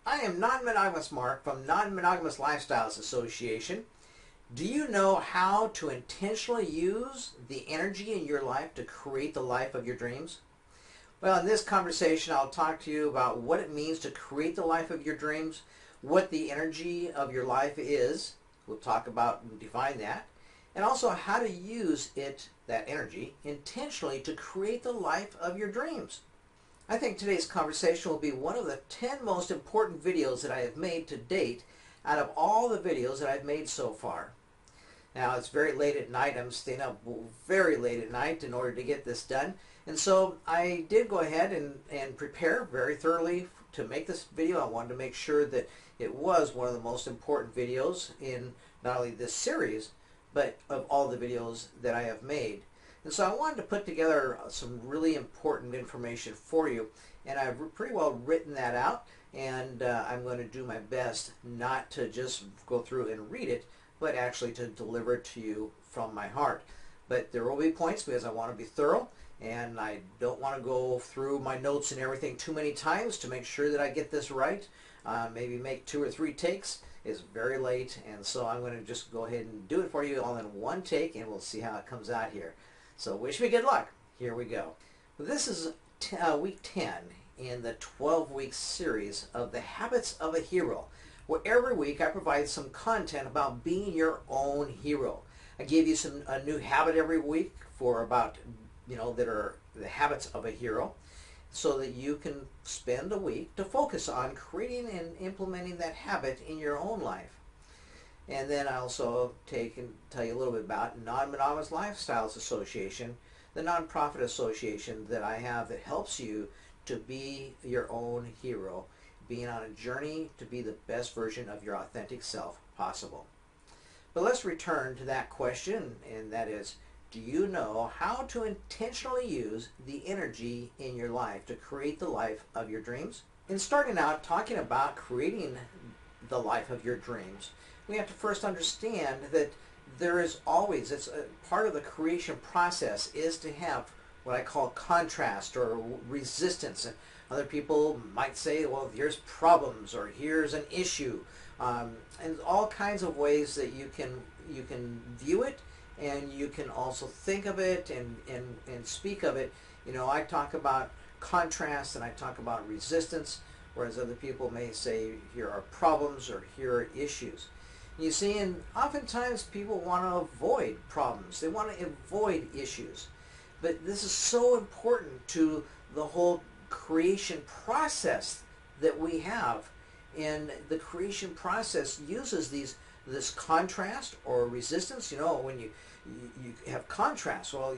I am Non-Monogamous Mark from Non-Monogamous Lifestyles Association. Do you know how to intentionally use the energy in your life to create the life of your dreams? Well, in this conversation, I'll talk to you about what it means to create the life of your dreams, what the energy of your life is. We'll talk about and define that, and also how to use that energy, intentionally to create the life of your dreams. I think today's conversation will be one of the 10 most important videos that I have made to date out of all the videos that I've made so far. Now, it's very late at night. I'm staying up very late at night in order to get this done. And so I did go ahead and prepare very thoroughly to make this video. I wanted to make sure that it was one of the most important videos in not only this series, but of all the videos that I have made. And so I wanted to put together some really important information for you, and I've pretty well written that out, and I'm going to do my best not to just go through and read it, but actually to deliver it to you from my heart. But there will be points because I want to be thorough, and I don't want to go through my notes and everything too many times to make sure that I get this right. Maybe make 2 or 3 takes. It's very late, and so I'm going to just go ahead and do it for you all in one take, and we'll see how it comes out here. So wish me good luck. Here we go. This is week 10 in the 12-week series of The Habits of a Hero, where every week I provide some content about being your own hero. I give you a new habit every week for about, that are the habits of a hero, so that you can spend a week to focus on creating and implementing that habit in your own life. And then I also take and tell you a little bit about Non-Monogamous Lifestyles Association, the nonprofit association that I have that helps you to be your own hero, being on a journey to be the best version of your authentic self possible. But let's return to that question, and that is, do you know how to intentionally use the energy in your life to create the life of your dreams? In starting out talking about creating the life of your dreams, we have to first understand that there is always, it's a part of the creation process is to have what I call contrast or resistance. And other people might say, well, here's problems or here's an issue, and all kinds of ways that you can view it, and you can also think of it and speak of it. I talk about contrast and I talk about resistance, whereas other people may say here are problems or here are issues. You see, and oftentimes people want to avoid problems. They want to avoid issues. But this is so important to the whole creation process that we have. And the creation process uses this contrast or resistance. When you have contrast, well,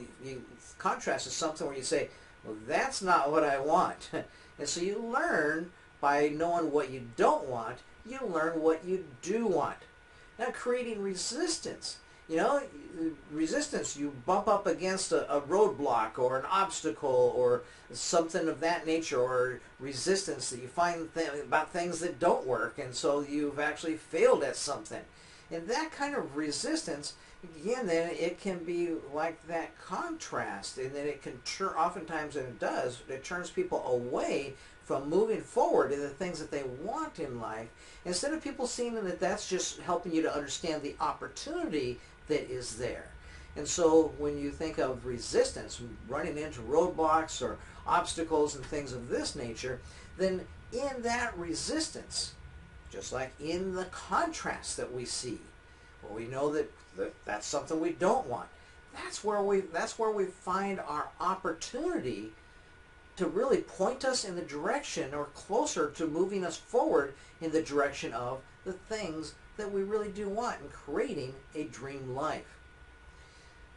contrast is something where you say, well, that's not what I want. And so you learn by knowing what you don't want, you learn what you do want. Now, creating resistance. Resistance, you bump up against a roadblock or an obstacle or something of that nature, or resistance that you find about things that don't work, and so you've actually failed at something. And that kind of resistance, again, then it can be like that contrast, and then it can oftentimes, and it turns people away from moving forward in the things that they want in life, instead of people seeing that that's just helping you to understand the opportunity that is there. And so when you think of resistance, running into roadblocks or obstacles and things of this nature, then in that resistance, just like in the contrast that we see, where we know that that's something we don't want, that's where we find our opportunity to really point us in the direction or closer to moving us forward in the direction of the things that we really do want and creating a dream life.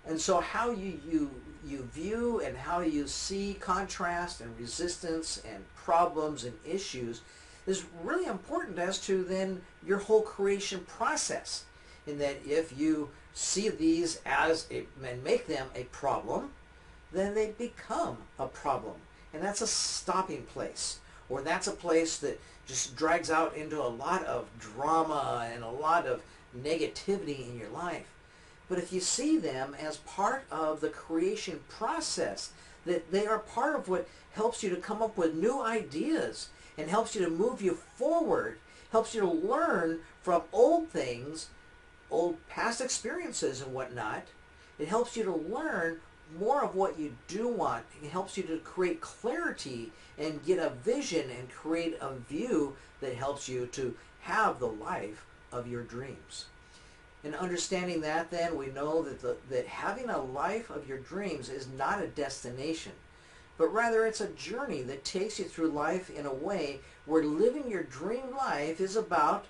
And so how you view and how you see contrast and resistance and problems and issues is really important as to then your whole creation process. In that if you see these and make them a problem, then they become a problem. And that's a stopping place, or that's a place that just drags out into a lot of drama and a lot of negativity in your life. But if you see them as part of the creation process, that they are part of what helps you to come up with new ideas and helps you to move you forward, helps you to learn from old things, old past experiences and whatnot. It helps you to learn more of what you do want. It helps you to create clarity and get a vision and create a view that helps you to have the life of your dreams. And understanding that, then, we know that having a life of your dreams is not a destination, but rather it's a journey that takes you through life in a way where living your dream life is about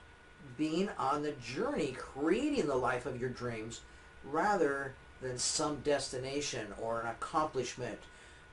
being on the journey, creating the life of your dreams, rather than some destination or an accomplishment,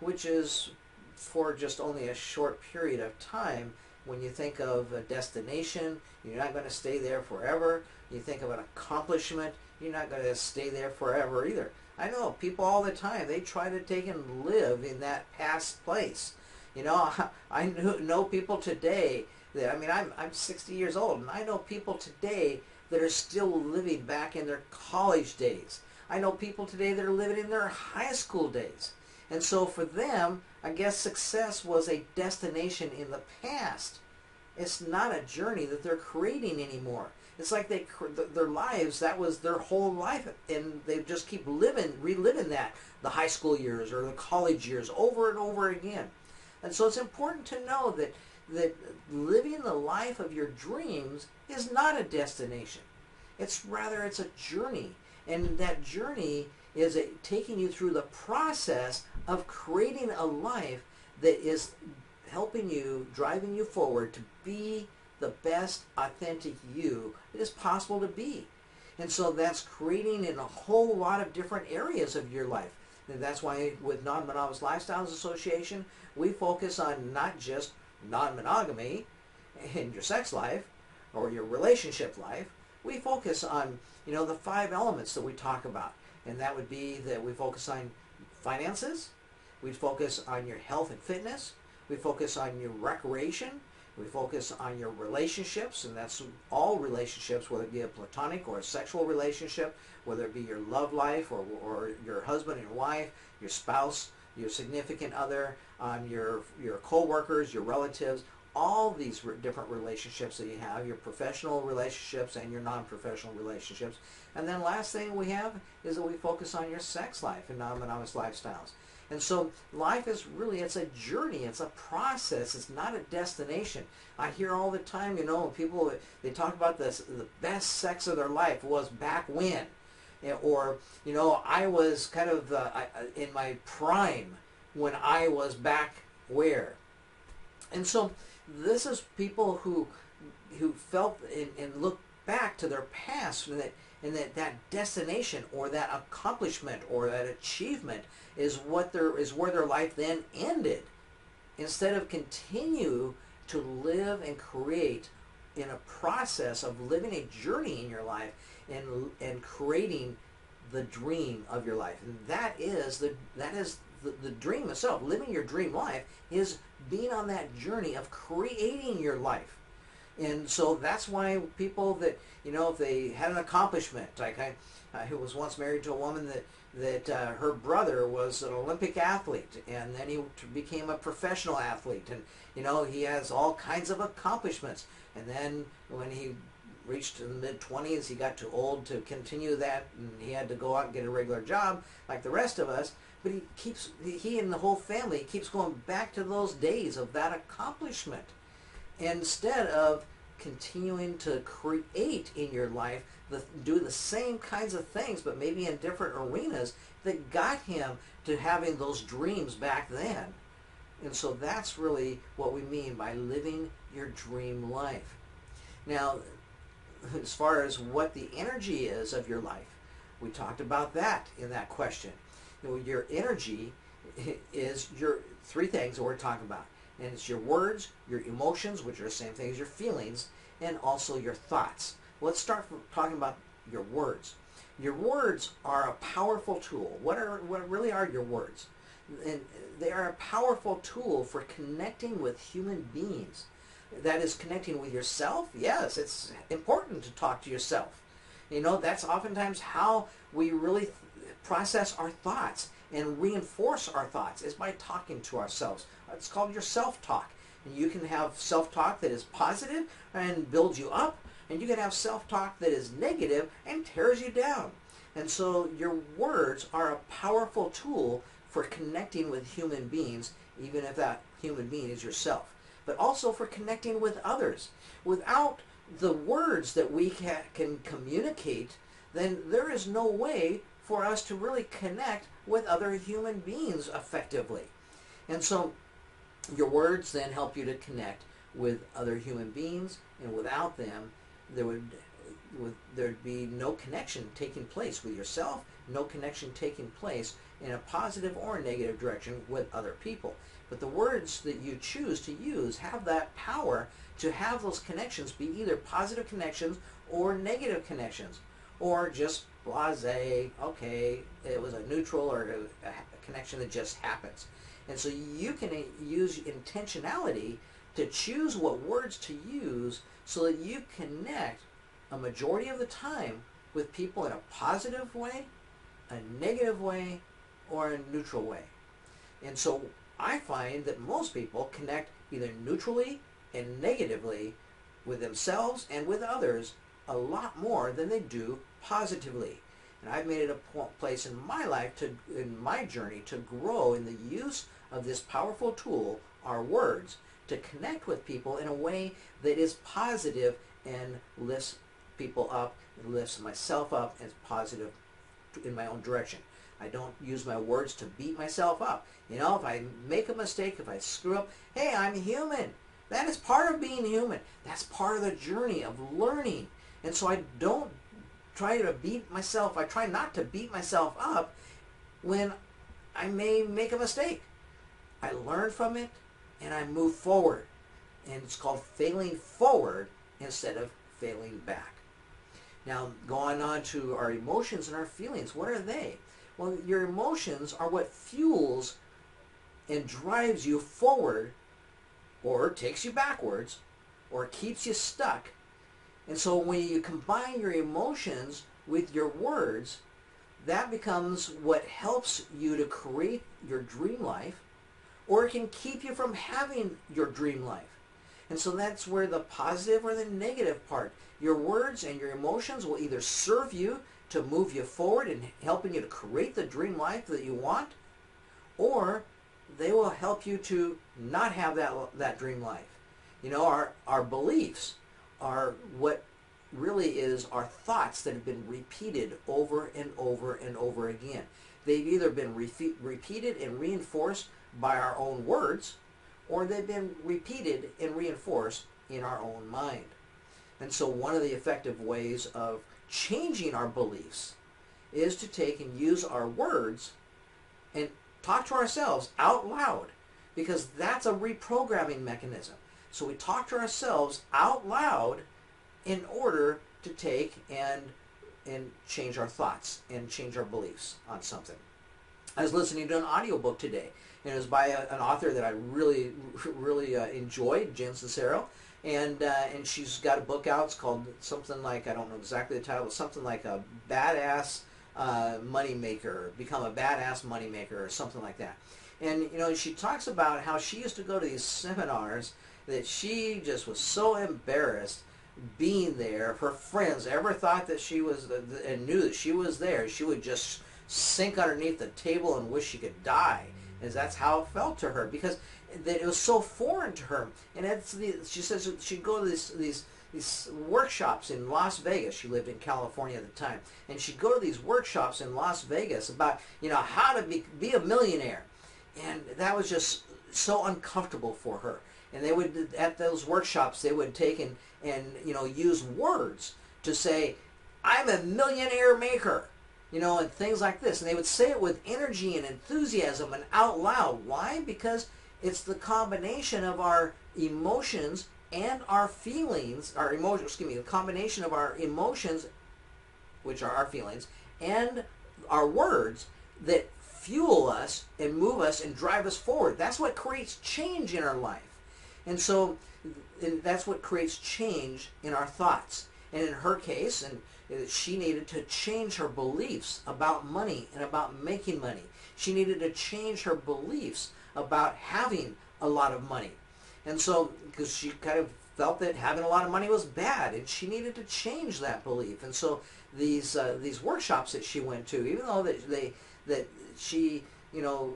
which is for just only a short period of time. When you think of a destination, you're not going to stay there forever. You think of an accomplishment, you're not going to stay there forever either. I know people all the time, they try to take and live in that past place. You know, I know people today that, I mean, I'm 60 years old, and I know people today that are still living back in their college days. I know people today that are living in their high school days. And so for them, I guess success was a destination in the past. It's not a journey that they're creating anymore. It's like their lives, that was their whole life, and they just keep reliving that, the high school years or the college years, over and over again. And so it's important to know that living the life of your dreams is not a destination. It's a journey. And that journey is taking you through the process of creating a life that is helping you, driving you forward to be the best authentic you it is possible to be. And so that's creating in a whole lot of different areas of your life. And that's why with Non-Monogamous Lifestyles Association, we focus on not just non-monogamy in your sex life or your relationship life. We focus on, the 5 elements that we talk about. And that would be that we focus on finances, we focus on your health and fitness, we focus on your recreation, we focus on your relationships, and that's all relationships, whether it be a platonic or a sexual relationship, whether it be your love life or your husband and wife, your spouse, your significant other, your co-workers, your relatives, all these different relationships that you have, your professional relationships and your non-professional relationships. And then last thing we have is that we focus on your sex life and non-monogamous lifestyles. And so life is really, it's a journey, it's a process, it's not a destination. I hear all the time, people, they talk about this, the best sex of their life was back when. Or, I was kind of in my prime when I was back where. And so this is people who felt and looked back to their past, and that destination or that accomplishment or that achievement is where their life then ended, instead of continue to live and create in a process of living a journey in your life and creating the dream of your life. And that is the dream itself. Living your dream life is being on that journey of creating your life. And so that's why people that, if they had an accomplishment, like I was once married to a woman that her brother was an Olympic athlete, and then he became a professional athlete, and he has all kinds of accomplishments. And then when he reached the mid-20s, he got too old to continue that, and he had to go out and get a regular job like the rest of us. But he and the whole family keeps going back to those days of that accomplishment, instead of continuing to create in your life, do the same kinds of things, but maybe in different arenas that got him to having those dreams back then. And so that's really what we mean by living your dream life. Now, as far as what the energy is of your life, we talked about that in that question. Your energy is your 3 things that we're talking about. And it's your words, your emotions, which are the same thing as your feelings, and also your thoughts. Let's start from talking about your words. Your words are a powerful tool. What really are your words? And they are a powerful tool for connecting with human beings. That is, connecting with yourself. Yes, it's important to talk to yourself. That's oftentimes how we really process our thoughts and reinforce our thoughts, is by talking to ourselves. It's called your self-talk. And you can have self-talk that is positive and builds you up, and you can have self-talk that is negative and tears you down. And so your words are a powerful tool for connecting with human beings, even if that human being is yourself, but also for connecting with others. Without the words that we can communicate, then there is no way for us to really connect with other human beings effectively. And so your words then help you to connect with other human beings, and without them, there'd be no connection taking place with yourself, no connection taking place in a positive or a negative direction with other people. But the words that you choose to use have that power to have those connections be either positive connections or negative connections, or just blasé, okay, it was a neutral or a connection that just happens. And so you can use intentionality to choose what words to use so that you connect a majority of the time with people in a positive way, a negative way, or a neutral way. And so I find that most people connect either neutrally and negatively with themselves and with others a lot more than they do positively. And I've made it a place in my life, in my journey, to grow in the use of this powerful tool, our words, to connect with people in a way that is positive and lifts people up and lifts myself up as positive in my own direction. I don't use my words to beat myself up. You know, if I make a mistake, if I screw up, hey, I'm human. That is part of being human. That's part of the journey of learning. And so I don't try to beat myself. I try not to beat myself up when I may make a mistake. I learn from it and I move forward. And it's called failing forward instead of failing back. Now, going on to our emotions and our feelings, what are they? Well, your emotions are what fuels and drives you forward, or takes you backwards, or keeps you stuck. And so when you combine your emotions with your words, that becomes what helps you to create your dream life, or it can keep you from having your dream life. And so that's where the positive or the negative part. Your words and your emotions will either serve you to move you forward and helping you to create the dream life that you want, or they will help you to not have that dream life. You know, our beliefs are what really is our thoughts that have been repeated over and over and over again. They've either been repeated and reinforced by our own words, or they've been repeated and reinforced in our own mind. And so one of the effective ways of changing our beliefs is to take and use our words and talk to ourselves out loud, because that's a reprogramming mechanism. So we talk to ourselves out loud in order to take and change our thoughts and change our beliefs on something. I was listening to an audiobook today, and it was by an author that I really enjoyed, Jen Sincero, and she's got a book out. It's called something like, I don't know exactly the title, something like a badass money maker, become a badass money maker, or something like that. And you know, she talks about how she used to go to these seminars that she just was so embarrassed being there. If her friends ever thought that she was and knew that she was there, she would just sink underneath the table and wish she could die. And that's how it felt to her, because that it was so foreign to her. And she says she'd go to these workshops in Las Vegas. She lived in California at the time, and she'd go to these workshops in Las Vegas about, you know, how to be a millionaire, and that was just so uncomfortable for her. And they would, at those workshops, they would take and you know, use words to say, I'm a millionaire maker, you know, and things like this. And they would say it with energy and enthusiasm and out loud. Why? Because it's the combination of our emotions and our feelings, the combination of our emotions, which are our feelings, and our words that fuel us and move us and drive us forward. That's what creates change in our life. And so that's what creates change in our thoughts. And in her case, she needed to change her beliefs about money and about making money. She needed to change her beliefs about having a lot of money. And so, because she kind of felt that having a lot of money was bad, and she needed to change that belief. And so these workshops that she went to, even though that she, you know,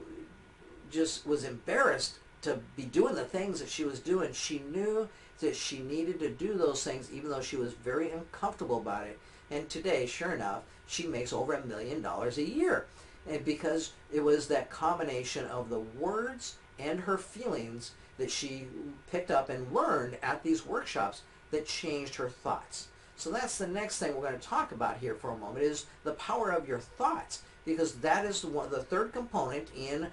just was embarrassed to be doing the things that she was doing, she knew that she needed to do those things, even though she was very uncomfortable about it. And today, sure enough, she makes over $1 million a year, and because it was that combination of the words and her feelings that she picked up and learned at these workshops that changed her thoughts. So that's the next thing we're going to talk about here for a moment, is the power of your thoughts, because that is the third component in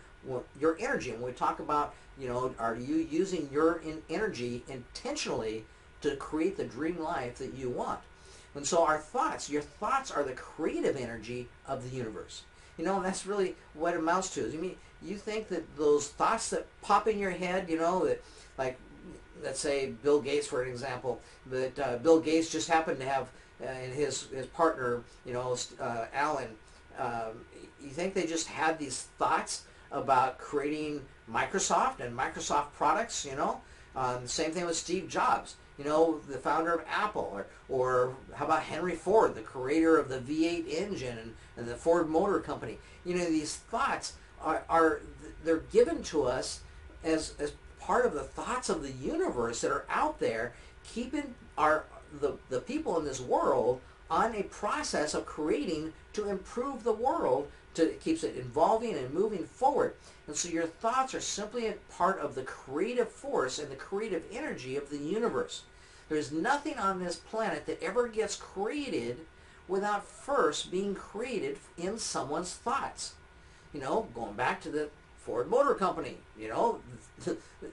your energy. And when we talk about, you know, are you using your energy intentionally to create the dream life that you want? And so our thoughts, your thoughts are the creative energy of the universe. You know, and that's really what it amounts to. I mean, you think that those thoughts that pop in your head, you know, that, like, let's say Bill Gates, for an example, that Bill Gates just happened to have and his partner, you know, Alan, you think they just had these thoughts about creating Microsoft and Microsoft products, you know? Same thing with Steve Jobs, you know, the founder of Apple, or how about Henry Ford, the creator of the V8 engine and the Ford Motor Company. You know, these thoughts they're given to us as part of the thoughts of the universe that are out there, keeping the people in this world on a process of creating to improve the world. It keeps it evolving and moving forward. And so your thoughts are simply a part of the creative force and the creative energy of the universe. There's nothing on this planet that ever gets created without first being created in someone's thoughts. You know, going back to the Ford Motor Company, you know,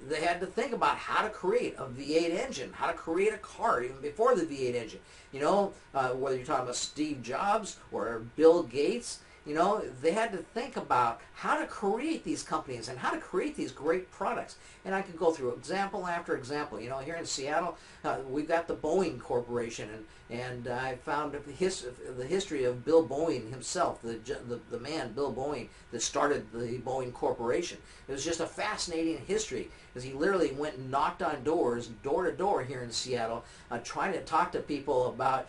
they had to think about how to create a V8 engine, how to create a car even before the V8 engine. You know, whether you're talking about Steve Jobs or Bill Gates, you know, they had to think about how to create these companies and how to create these great products. And I could go through example after example. You know, here in Seattle, we've got the Boeing Corporation, and I found the history of Bill Boeing himself, the man, Bill Boeing, that started the Boeing Corporation. It was just a fascinating history, because he literally went and knocked on doors, door to door here in Seattle, trying to talk to people about,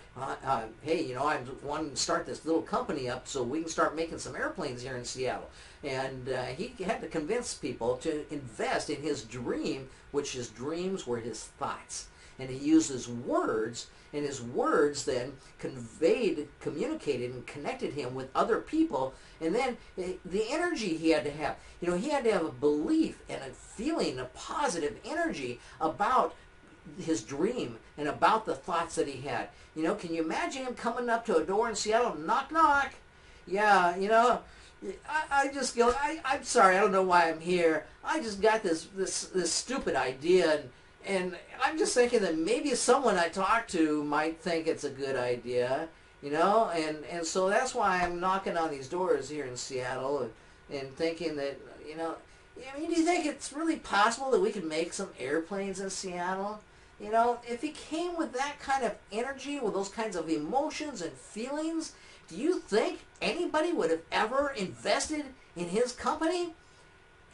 hey, you know, I want to start this little company up so we can start making some airplanes here in Seattle. And he had to convince people to invest in his dream, which his dreams were his thoughts. And he used his words, and his words then communicated and connected him with other people. And then the energy he had to have, you know, he had to have a belief and a feeling, a positive energy about his dream and about the thoughts that he had. You know, can you imagine him coming up to a door in Seattle, knock, knock? Yeah, you know, I just go, I'm sorry, I don't know why I'm here. I just got this stupid idea, and I'm just thinking that maybe someone I talk to might think it's a good idea, you know, and so that's why I'm knocking on these doors here in Seattle and thinking that, you know, I mean, do you think it's really possible that we could make some airplanes in Seattle? You know, if he came with that kind of energy, with those kinds of emotions and feelings, do you think anybody would have ever invested in his company?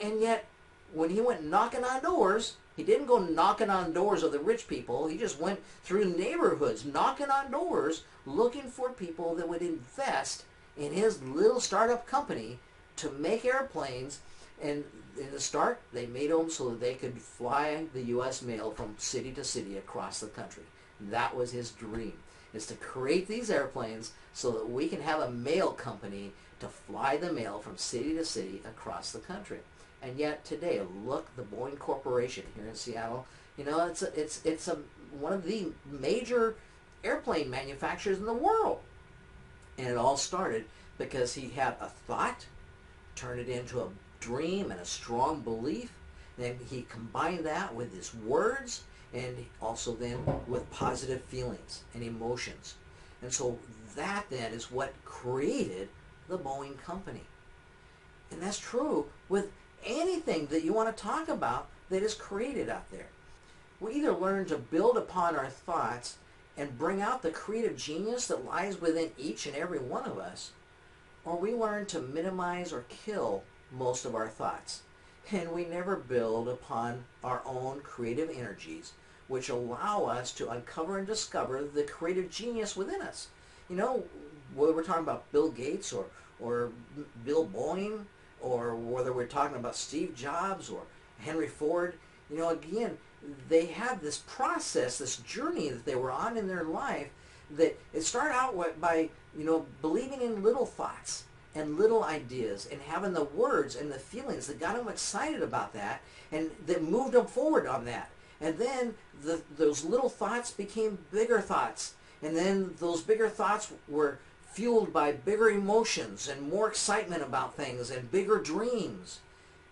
And yet, when he went knocking on doors, he didn't go knocking on doors of the rich people. He just went through neighborhoods, knocking on doors, looking for people that would invest in his little startup company to make airplanes. And in the start, they made them so that they could fly the U.S. mail from city to city across the country. That was his dream, is to create these airplanes so that we can have a mail company to fly the mail from city to city across the country. And yet today, look, the Boeing Corporation here in Seattle, you know, it's one of the major airplane manufacturers in the world. And it all started because he had a thought, turned it into a dream and a strong belief. Then he combined that with his words, and also then with positive feelings and emotions. And so that then is what created the Boeing company. And that's true with anything that you want to talk about that is created out there. We either learn to build upon our thoughts and bring out the creative genius that lies within each and every one of us, or we learn to minimize or kill most of our thoughts. And we never build upon our own creative energies, which allow us to uncover and discover the creative genius within us. You know, whether we're talking about Bill Gates or Bill Boeing, or whether we're talking about Steve Jobs or Henry Ford, you know, again, they had this process, this journey that they were on in their life, that it started out by, you know, believing in little thoughts and little ideas and having the words and the feelings that got them excited about that and that moved them forward on that. And then those little thoughts became bigger thoughts. And then those bigger thoughts were fueled by bigger emotions and more excitement about things and bigger dreams.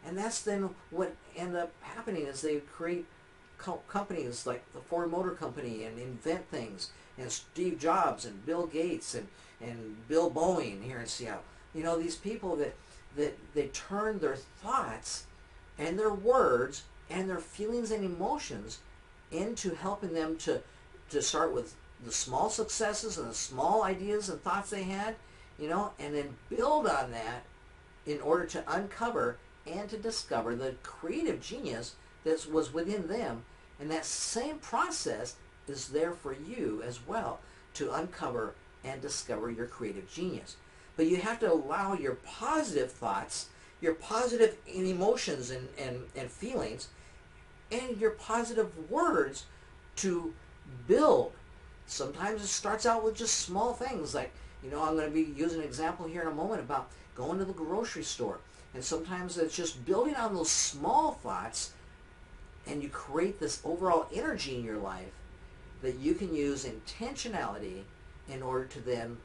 And that's then what ended up happening is they create companies like the Ford Motor Company and invent things. And Steve Jobs and Bill Gates and Bill Boeing here in Seattle. You know, these people that they turn their thoughts and their words and their feelings and emotions into helping them to start with the small successes and the small ideas and thoughts they had, you know, and then build on that in order to uncover and to discover the creative genius that was within them. And that same process is there for you as well to uncover and discover your creative genius. But you have to allow your positive thoughts, your positive emotions and feelings, and your positive words to build. Sometimes it starts out with just small things like, you know, I'm going to be using an example here in a moment about going to the grocery store. And sometimes it's just building on those small thoughts, and you create this overall energy in your life that you can use intentionality in order to then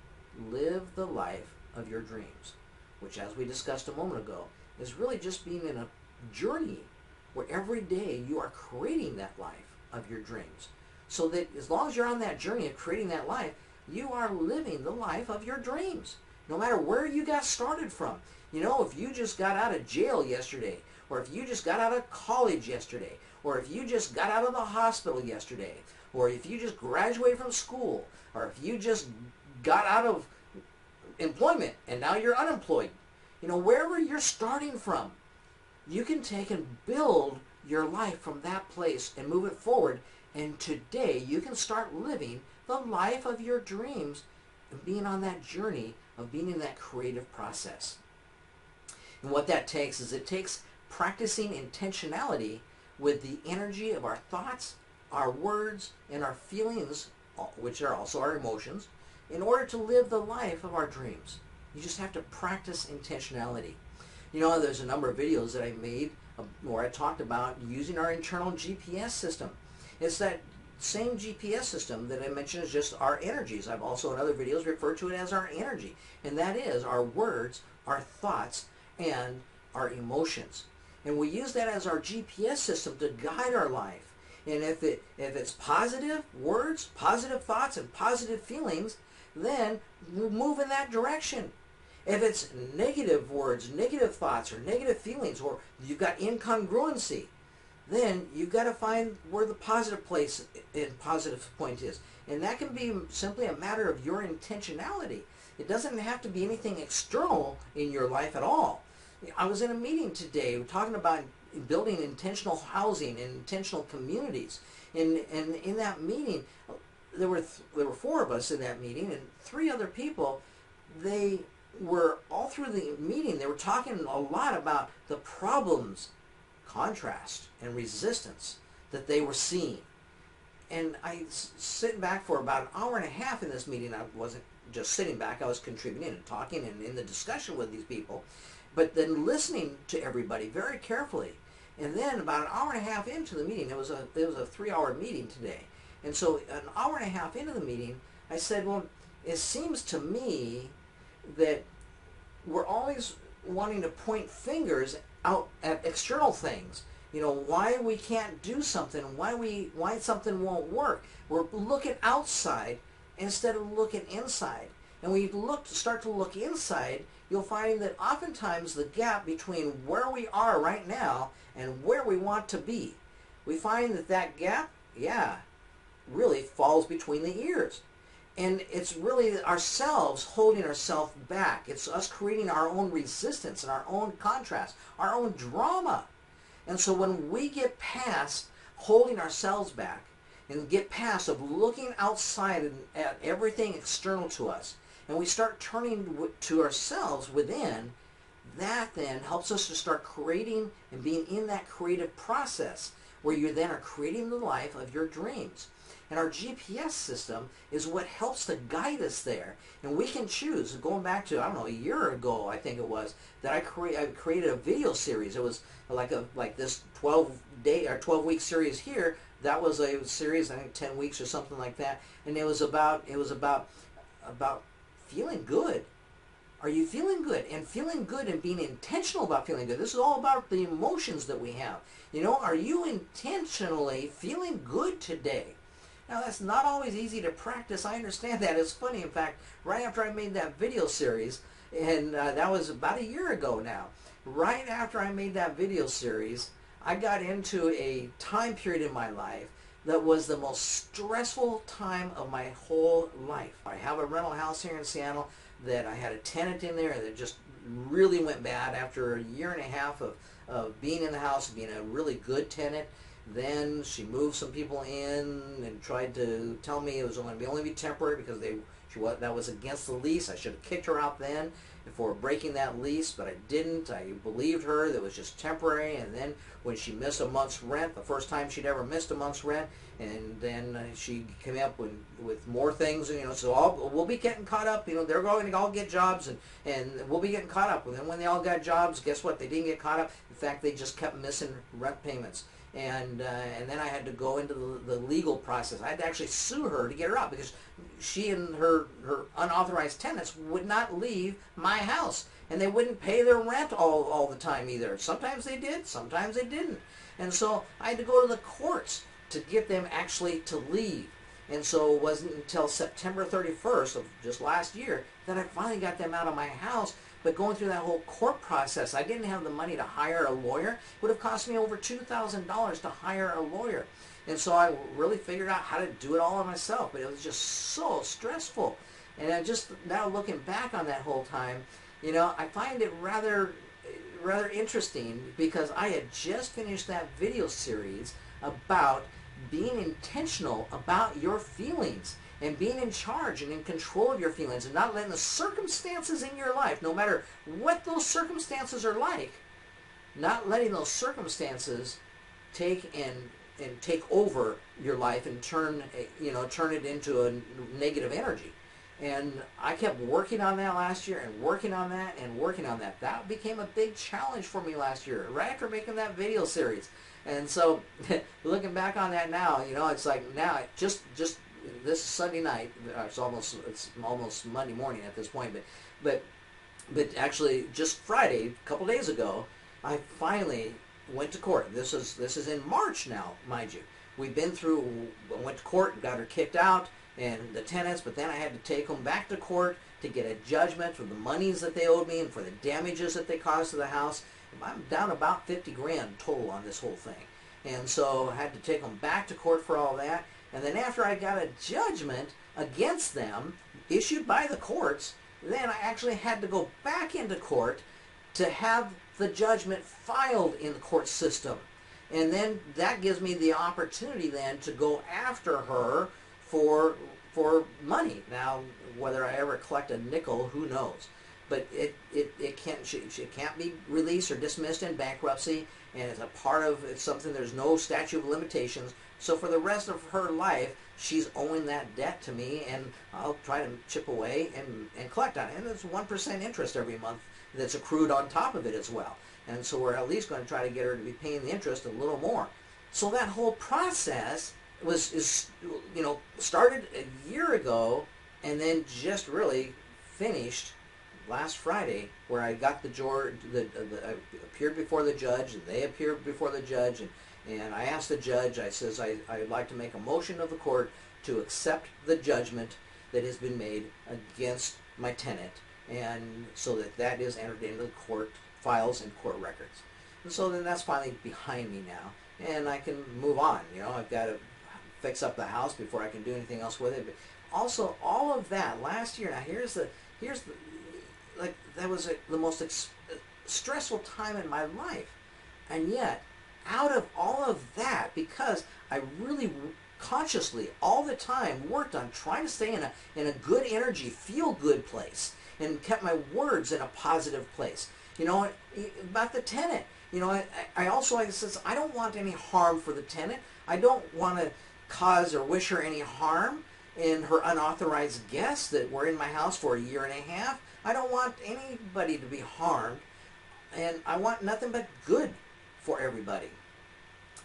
live the life of your dreams, which, as we discussed a moment ago, is really just being in a journey where every day you are creating that life of your dreams. So that as long as you're on that journey of creating that life, you are living the life of your dreams, no matter where you got started from. You know, if you just got out of jail yesterday, or if you just got out of college yesterday, or if you just got out of the hospital yesterday, or if you just graduated from school, or if you just got out of employment and now you're unemployed, you know, wherever you're starting from, you can take and build your life from that place and move it forward. And today you can start living the life of your dreams and being on that journey of being in that creative process. And what that takes is it takes practicing intentionality with the energy of our thoughts, our words, and our feelings, which are also our emotions, in order to live the life of our dreams. You just have to practice intentionality. You know, there's a number of videos that I made where I talked about using our internal GPS system. It's that same GPS system that I mentioned is just our energies. I've also in other videos referred to it as our energy. And that is our words, our thoughts, and our emotions. And we use that as our GPS system to guide our life. And if it's positive words, positive thoughts, and positive feelings, then we'll move in that direction. If it's negative words, negative thoughts, or negative feelings, or you've got incongruency, then you've got to find where the positive place and positive point is. And that can be simply a matter of your intentionality. It doesn't have to be anything external in your life at all. I was in a meeting today talking about building intentional housing and intentional communities. And in that meeting, there were 4 of us in that meeting, and 3 other people. They were all through the meeting, they were talking a lot about the problems, contrast, and resistance that they were seeing. And I sitting back for about an hour and a half in this meeting. I wasn't just sitting back, I was contributing and talking and in the discussion with these people, but then listening to everybody very carefully. And then about an hour and a half into the meeting, it was a 3-hour meeting today. And so an hour and a half into the meeting, I said, well, it seems to me that we're always wanting to point fingers out at external things. You know, why we can't do something, why something won't work. We're looking outside instead of looking inside. And when you start to look inside, you'll find that oftentimes the gap between where we are right now and where we want to be, we find that gap, really falls between the ears. And it's really ourselves holding ourselves back. It's us creating our own resistance and our own contrast, our own drama. And so when we get past holding ourselves back and get past of looking outside at everything external to us, and we start turning to ourselves within, that then helps us to start creating and being in that creative process where you then are creating the life of your dreams. And our GPS system is what helps to guide us there. And we can choose, going back to, I don't know, a year ago, I think it was, that I created a video series. It was like this 12-day or 12-week series here. That was a series, I think 10 weeks or something like that. And it was about feeling good. Are you feeling good? And feeling good and being intentional about feeling good. This is all about the emotions that we have. You know, are you intentionally feeling good today? Now, that's not always easy to practice. I understand that. It's funny, in fact, right after I made that video series, and that was about a year ago now, right after I made that video series, I got into a time period in my life that was the most stressful time of my whole life. I have a rental house here in Seattle that I had a tenant in there that just really went bad after a year and a half of being in the house, being a really good tenant. Then she moved some people in and tried to tell me it was only be temporary because that was against the lease. I should have kicked her out then for breaking that lease, but I didn't. I believed her that it was just temporary. And then when she missed a month's rent, the first time she'd ever missed a month's rent, and then she came up with more things, you know, so we'll be getting caught up. You know, they're going to all get jobs, and we'll be getting caught up. And then when they all got jobs, guess what? They didn't get caught up. In fact, they just kept missing rent payments. And then I had to go into the legal process. I had to actually sue her to get her out because she and her unauthorized tenants would not leave my house. And they wouldn't pay their rent all the time either. Sometimes they did, sometimes they didn't. And so I had to go to the courts to get them actually to leave. And so it wasn't until September 31st of just last year that I finally got them out of my house. But going through that whole court process, I didn't have the money to hire a lawyer. It would have cost me over $2,000 to hire a lawyer. And so I really figured out how to do it all on myself. But it was just so stressful. And I'm just now looking back on that whole time, you know, I find it rather interesting because I had just finished that video series about being intentional about your feelings and being in charge and in control of your feelings and not letting the circumstances in your life, no matter what those circumstances are like, not letting those circumstances take over your life and turn it into a negative energy. And I kept working on that last year and working on that and working on that. That became a big challenge for me last year, right after making that video series. And so looking back on that now, you know, it's like now just this Sunday night, it's almost Monday morning at this point, but actually just Friday, a couple days ago, I finally went to court. This is in March now, mind you. Went to court, got her kicked out, and the tenants, but then I had to take them back to court to get a judgment for the monies that they owed me and for the damages that they caused to the house. I'm down about 50 grand total on this whole thing. And so I had to take them back to court for all that. And then after I got a judgment against them issued by the courts, then I actually had to go back into court to have the judgment filed in the court system. And then that gives me the opportunity then to go after her for money. Now, whether I ever collect a nickel, who knows? But she can't be released or dismissed in bankruptcy, and it's something, there's no statute of limitations. So for the rest of her life, she's owing that debt to me, and I'll try to chip away and collect on it. And it's 1% interest every month that's accrued on top of it as well. And so we're at least going to try to get her to be paying the interest a little more. So that whole process started a year ago, and then just really finished last Friday, where I got I appeared before the judge, and they appeared before the judge, and I asked the judge, I'd like to make a motion of the court to accept the judgment that has been made against my tenant, and so that is entered into the court files and court records. And so then that's finally behind me now, and I can move on. You know, I've got to fix up the house before I can do anything else with it. But also, all of that last year, now that was the most stressful time in my life, and yet out of all of that, because I really consciously all the time worked on trying to stay in a good energy, feel good place, and kept my words in a positive place. You know, about the tenant, you know, I also, like I said, I don't want any harm for the tenant. I don't want to cause or wish her any harm in her unauthorized guests that were in my house for a year and a half. I don't want anybody to be harmed, and I want nothing but good for everybody.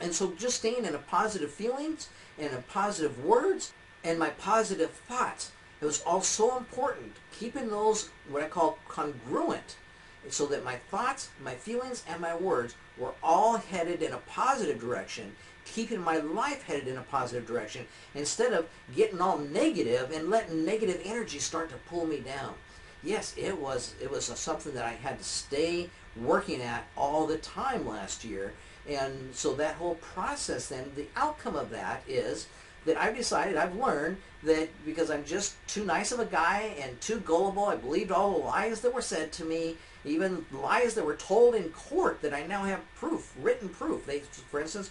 And so just staying in a positive feelings and in positive words and my positive thoughts, it was all so important, keeping those what I call congruent, so that my thoughts, my feelings, and my words were all headed in a positive direction, keeping my life headed in a positive direction, instead of getting all negative and letting negative energy start to pull me down. Yes, it was something that I had to stay working at all the time last year. And so that whole process then, the outcome of that is that I've decided, I've learned that because I'm just too nice of a guy and too gullible, I believed all the lies that were said to me, even lies that were told in court, that I now have proof, written proof. They, for instance,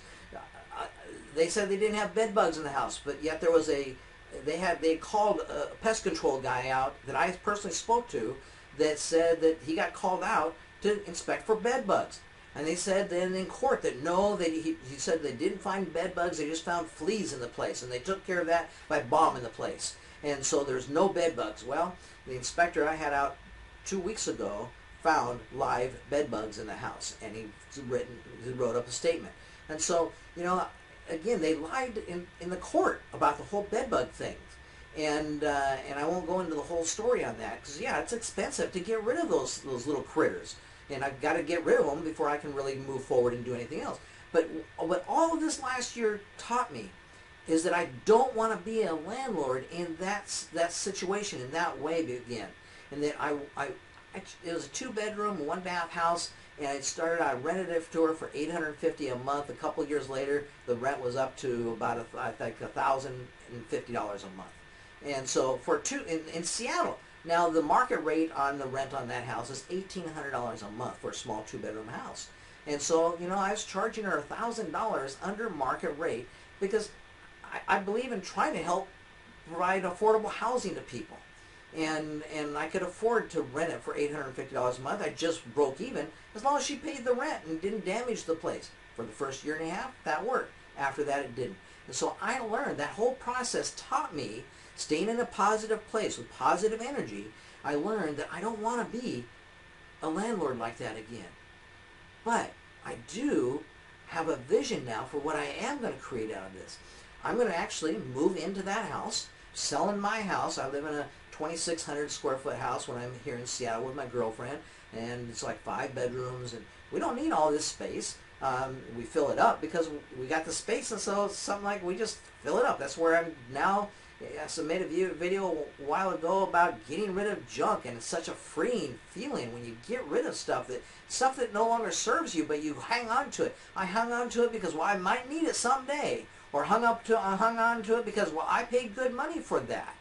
they said they didn't have bed bugs in the house, but yet there was they called a pest control guy out that I personally spoke to, that said that he got called out to inspect for bed bugs. And they said then in court that no, he said they didn't find bed bugs, they just found fleas in the place, and they took care of that by bombing the place. And so there's no bed bugs. Well, the inspector I had out 2 weeks ago found live bed bugs in the house, and he wrote up a statement. And so, you know, again, they lied in the court about the whole bed bug thing. And I won't go into the whole story on that, because yeah, it's expensive to get rid of those little critters. And I've got to get rid of them before I can really move forward and do anything else. But what all of this last year taught me is that I don't want to be a landlord in that situation, in that way again. And that it was a 2-bedroom, 1-bath house, and I rented it to her for $850 a month. A couple of years later, the rent was up to about I think $1,050 a month. And so in Seattle. Now, the market rate on the rent on that house is $1,800 a month for a small 2-bedroom house. And so, you know, I was charging her $1,000 under market rate, because I believe in trying to help provide affordable housing to people. And I could afford to rent it for $850 a month. I just broke even as long as she paid the rent and didn't damage the place. For the first year and a half, that worked. After that, it didn't. And so I learned, that whole process taught me, staying in a positive place with positive energy, I learned that I don't want to be a landlord like that again. But I do have a vision now for what I am going to create out of this. I'm going to actually move into that house, selling my house. I live in a 2,600 square foot house when I'm here in Seattle with my girlfriend, and it's like 5 bedrooms, and we don't need all this space. We fill it up because we got the space, and so it's something like we just fill it up. That's where I'm now. I submitted a video a while ago about getting rid of junk, and it's such a freeing feeling when you get rid of stuff that no longer serves you, but you hang on to it. I hung on to it because, well, I might need it someday, or hung on to it because, well, I paid good money for that,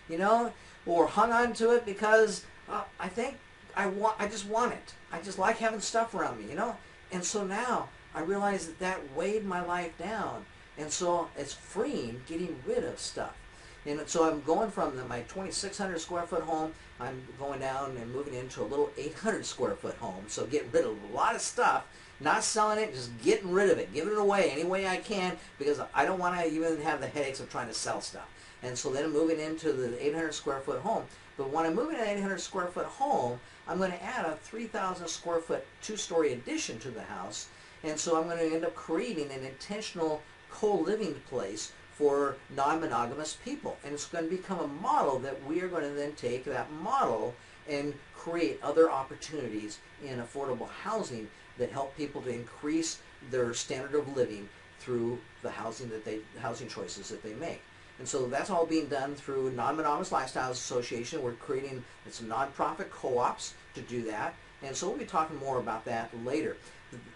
you know, or hung on to it because I think I just want it. I just like having stuff around me, you know. And so now I realize that weighed my life down, and so it's freeing getting rid of stuff. And so I'm going from my 2,600 square foot home, I'm going down and moving into a little 800 square foot home. So getting rid of a lot of stuff, not selling it, just getting rid of it, giving it away any way I can, because I don't want to even have the headaches of trying to sell stuff. And so then I'm moving into the 800 square foot home. But when I move into an 800 square foot home, I'm going to add a 3,000 square foot 2-story addition to the house. And so I'm going to end up creating an intentional co-living place for non-monogamous people. And it's going to become a model that we are going to then take that model and create other opportunities in affordable housing that help people to increase their standard of living through the housing choices that they make. And so that's all being done through Non-Monogamous Lifestyles Association. We're creating some nonprofit co-ops to do that. And so we'll be talking more about that later.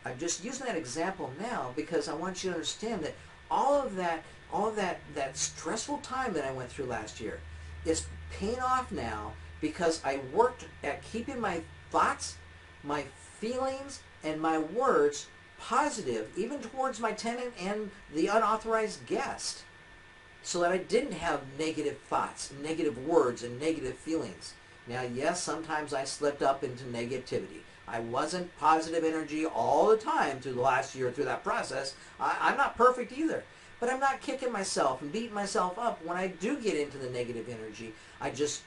I'm just using that example now because I want you to understand that all of that stressful time that I went through last year is paying off now, because I worked at keeping my thoughts, my feelings, and my words positive even towards my tenant and the unauthorized guest, so that I didn't have negative thoughts, negative words, and negative feelings. Now, yes, sometimes I slipped up into negativity. I wasn't positive energy all the time through the last year through that process. I'm not perfect either. But I'm not kicking myself and beating myself up when I do get into the negative energy.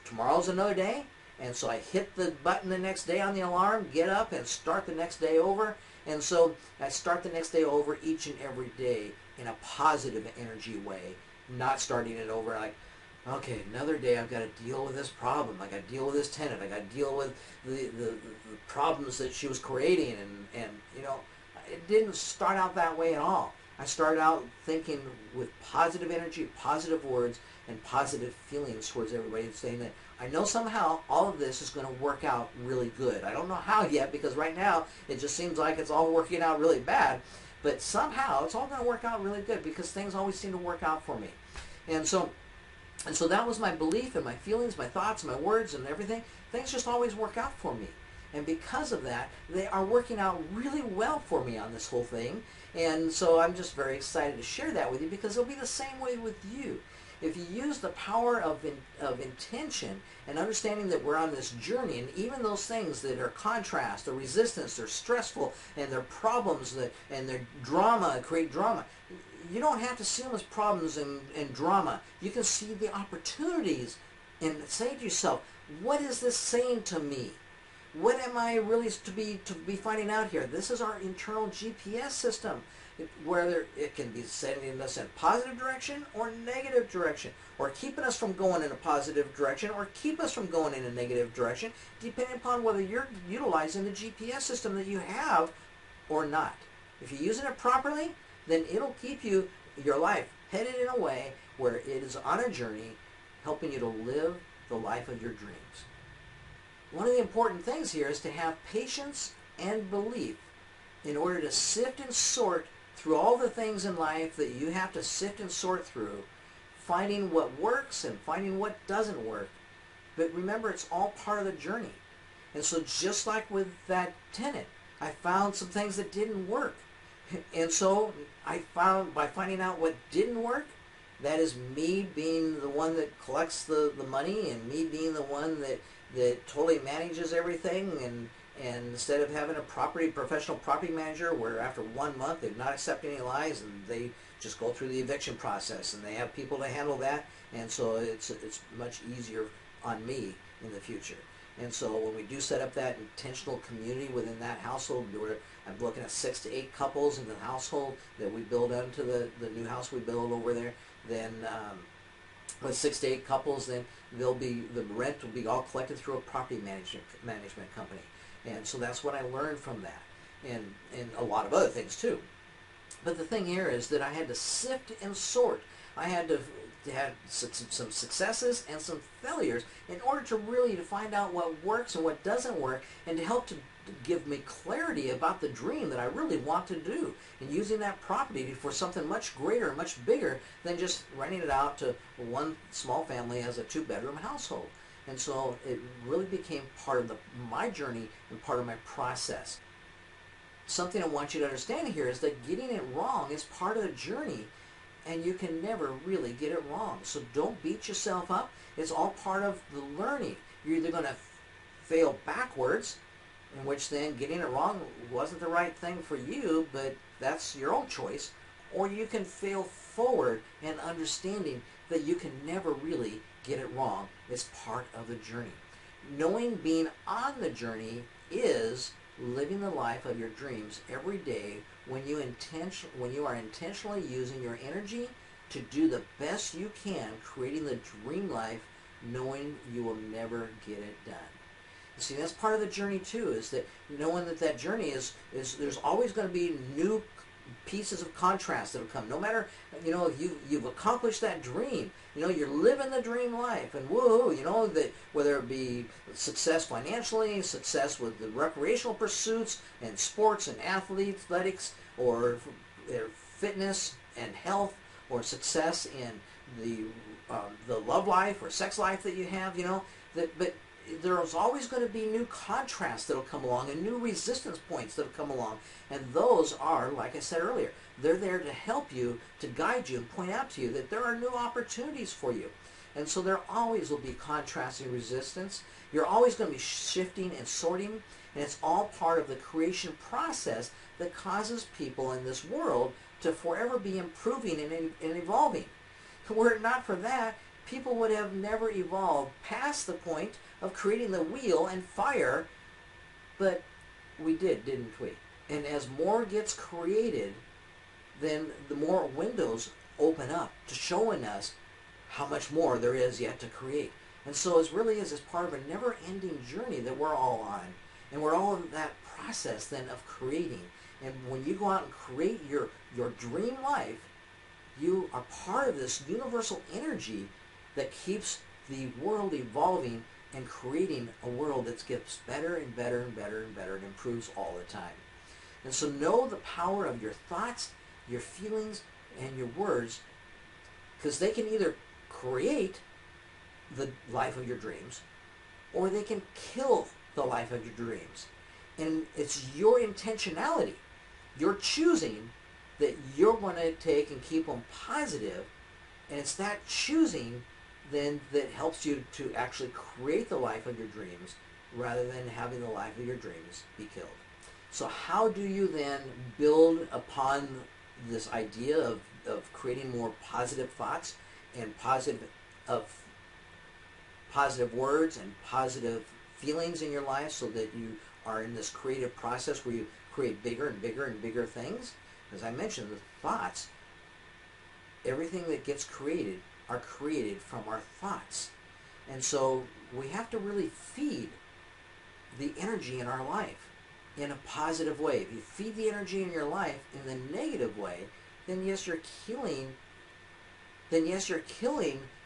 Tomorrow's another day, and so I hit the button the next day on the alarm, get up, and start the next day over. And so I start the next day over each and every day in a positive energy way, not starting it over like, okay, another day I've got to deal with this problem. I got to deal with this tenant. I got to deal with the problems that she was creating. And it didn't start out that way at all. I started out thinking with positive energy, positive words, and positive feelings towards everybody, saying that I know somehow all of this is going to work out really good. I don't know how yet, because right now it just seems like it's all working out really bad. But somehow it's all going to work out really good, because things always seem to work out for me. And so that was my belief and my feelings, my thoughts, my words, and everything. Things just always work out for me. And because of that, they are working out really well for me on this whole thing. And so I'm just very excited to share that with you, because it'll be the same way with you. If you use the power of intention and understanding that we're on this journey, and even those things that are contrast, they're resistance, they're stressful, and they're problems, and they're drama, create drama, you don't have to see them as problems and drama. You can see the opportunities and say to yourself, what is this saying to me? What am I really to be finding out here? This is our internal GPS system, whether it can be sending us in a positive direction or negative direction, or keeping us from going in a positive direction or keep us from going in a negative direction, depending upon whether you're utilizing the GPS system that you have or not. If you're using it properly, then it'll keep your life headed in a way where it is on a journey, helping you to live the life of your dreams. One of the important things here is to have patience and belief in order to sift and sort through all the things in life that you have to sift and sort through, finding what works and finding what doesn't work. But remember, it's all part of the journey. And so just like with that tenant, I found some things that didn't work. And so I found, by finding out what didn't work, that is me being the one that collects the money, and me being the one that totally manages everything, and instead of having a professional property manager where after 1 month they're not accepting any lies and they just go through the eviction process and they have people to handle that, and so it's much easier on me in the future. And so when we do set up that intentional community within that household, where I'm looking at 6 to 8 couples in the household that we build onto the new house we build over there, then with 6 to 8 couples, then the rent will be all collected through a property management company. And so that's what I learned from that, and a lot of other things too. But the thing here is that I had to sift and sort. I had to have some successes and some failures in order to really find out what works and what doesn't work, and to help to give me clarity about the dream that I really want to do, and using that property for something much greater, much bigger than just renting it out to one small family as a 2-bedroom household. And so it really became part of my journey and part of my process. Something I want you to understand here is that getting it wrong is part of the journey, and you can never really get it wrong. So don't beat yourself up. It's all part of the learning. You're either going to fail backwards, in which then getting it wrong wasn't the right thing for you, but that's your own choice, or you can fail forward and understanding that you can never really get it wrong. It's part of the journey. Knowing being on the journey is living the life of your dreams every day when you are intentionally using your energy to do the best you can, creating the dream life, knowing you will never get it done. See, that's part of the journey too, is that knowing that journey is there's always going to be new pieces of contrast that will come. No matter, if you've accomplished that dream, you're living the dream life, and woo, that whether it be success financially, success with the recreational pursuits and sports and athletics, or fitness and health, or success in the love life or sex life that you have, but there's always going to be new contrasts that'll come along and new resistance points that'll come along. And those are, like I said earlier, they're there to help you, to guide you and point out to you that there are new opportunities for you. And so there always will be contrasting resistance. You're always going to be shifting and sorting, and it's all part of the creation process that causes people in this world to forever be improving and evolving. Were it not for that, people would have never evolved past the point of creating the wheel and fire, but we did, didn't we? And as more gets created, then the more windows open up to showing us how much more there is yet to create. And so it really is as part of a never-ending journey that we're all on. And we're all in that process then of creating. And when you go out and create your dream life, you are part of this universal energy that keeps the world evolving and creating a world that gets better and better and better and better and improves all the time. And so know the power of your thoughts, your feelings, and your words, because they can either create the life of your dreams or they can kill the life of your dreams. And it's your intentionality. You're choosing that you're going to take and keep them positive, and it's that choosing then that helps you to actually create the life of your dreams rather than having the life of your dreams be killed. So how do you then build upon this idea of creating more positive thoughts and positive words and positive feelings in your life so that you are in this creative process where you create bigger and bigger and bigger things? As I mentioned, the thoughts, everything that gets created are created from our thoughts. And so we have to really feed the energy in our life in a positive way. If you feed the energy in your life in the negative way, then yes, you're killing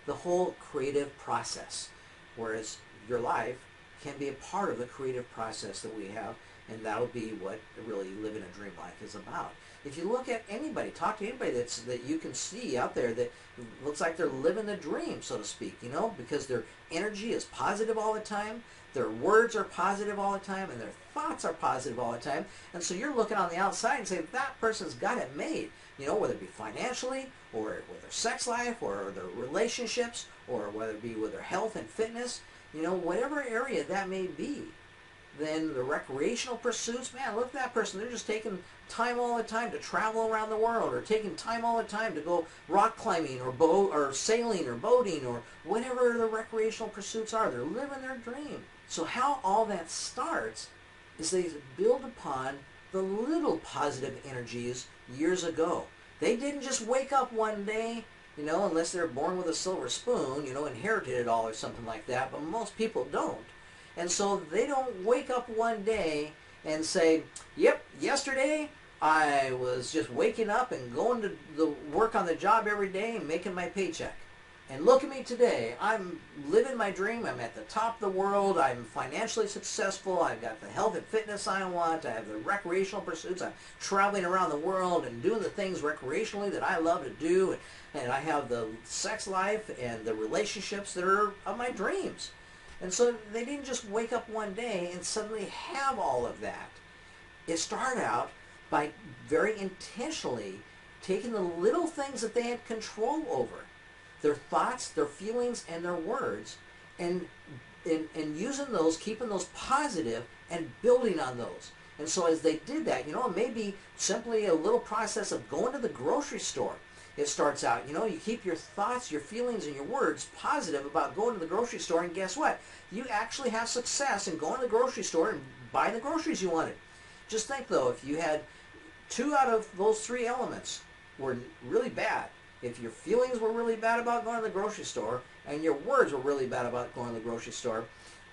the whole creative process. Whereas your life can be a part of the creative process that we have, and that'll be what really living a dream life is about. If you look at anybody, talk to anybody that you can see out there that looks like they're living the dream, so to speak, because their energy is positive all the time, their words are positive all the time, and their thoughts are positive all the time. And so you're looking on the outside and say, that person's got it made, whether it be financially, or with their sex life, or their relationships, or whether it be with their health and fitness, whatever area that may be. Then the recreational pursuits, man, look at that person. They're just taking time all the time to travel around the world, or taking time all the time to go rock climbing or or sailing or boating or whatever the recreational pursuits are. They're living their dream. So how all that starts is they build upon the little positive energies years ago. They didn't just wake up one day, unless they're born with a silver spoon, inherited it all or something like that, but most people don't. And so they don't wake up one day and say, yep, yesterday I was just waking up and going to the work on the job every day and making my paycheck. And look at me today. I'm living my dream. I'm at the top of the world. I'm financially successful. I've got the health and fitness I want. I have the recreational pursuits. I'm traveling around the world and doing the things recreationally that I love to do. And I have the sex life and the relationships that are of my dreams. And so they didn't just wake up one day and suddenly have all of that. It started out by very intentionally taking the little things that they had control over, their thoughts, their feelings, and their words, and using those, keeping those positive, and building on those. And so as they did that, it may be simply a little process of going to the grocery store. It starts out, you keep your thoughts, your feelings, and your words positive about going to the grocery store, and guess what? You actually have success in going to the grocery store and buying the groceries you wanted. Just think, though, if you had 2 out of those 3 elements were really bad, if your feelings were really bad about going to the grocery store, and your words were really bad about going to the grocery store,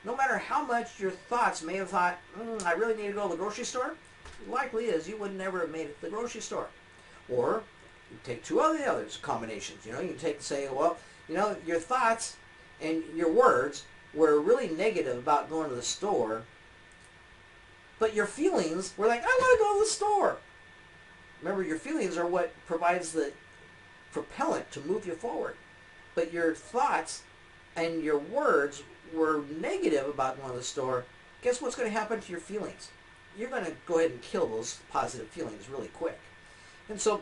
no matter how much your thoughts may have thought, I really need to go to the grocery store, likely is you would never have made it to the grocery store. Or you take 2 of the other combinations. You can take and say, well, your thoughts and your words were really negative about going to the store, but your feelings were like, I want to go to the store. Remember, your feelings are what provides the propellant to move you forward. But your thoughts and your words were negative about going to the store, guess what's going to happen to your feelings? You're going to go ahead and kill those positive feelings really quick. And so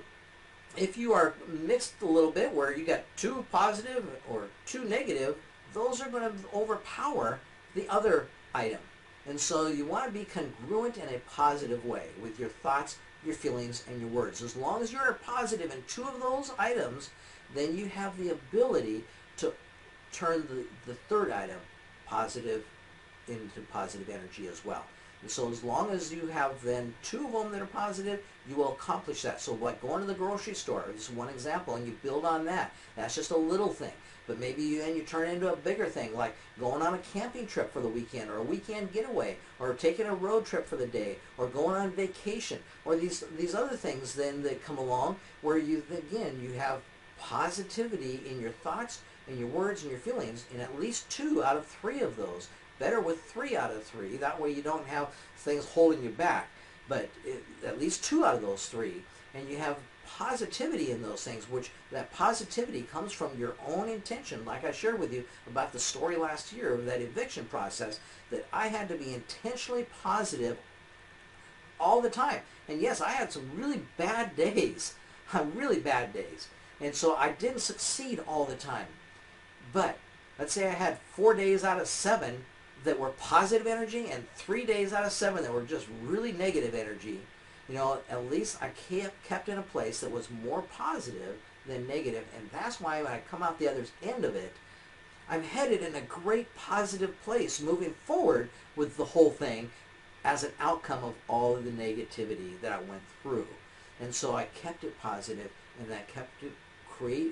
if you are mixed a little bit where you got too positive or too negative, those are going to overpower the other item. And so you want to be congruent in a positive way with your thoughts, your feelings, and your words. As long as you're positive in two of those items, then you have the ability to turn the third item positive into positive energy as well. And so as long as you have then two of them that are positive, you will accomplish that. So like going to the grocery store is one example, and you build on that. That's just a little thing. But maybe you turn it into a bigger thing, like going on a camping trip for the weekend, or a weekend getaway, or taking a road trip for the day, or going on vacation, or these other things then that come along where you have positivity in your thoughts, in your words, and your feelings, in at least 2 out of 3 of those. Better with 3 out of 3. That way you don't have things holding you back. But at least 2 out of those 3. And you have positivity in those things, which that positivity comes from your own intention. Like I shared with you about the story last year of that eviction process, that I had to be intentionally positive all the time. And yes, I had some really bad days. Really bad days. And so I didn't succeed all the time. But let's say I had 4 days out of 7 that were positive energy and 3 days out of 7 that were just really negative energy. You know, at least I kept in a place that was more positive than negative, and that's why when I come out the other end of it, I'm headed in a great positive place moving forward with the whole thing as an outcome of all of the negativity that I went through. And so I kept it positive, and that kept it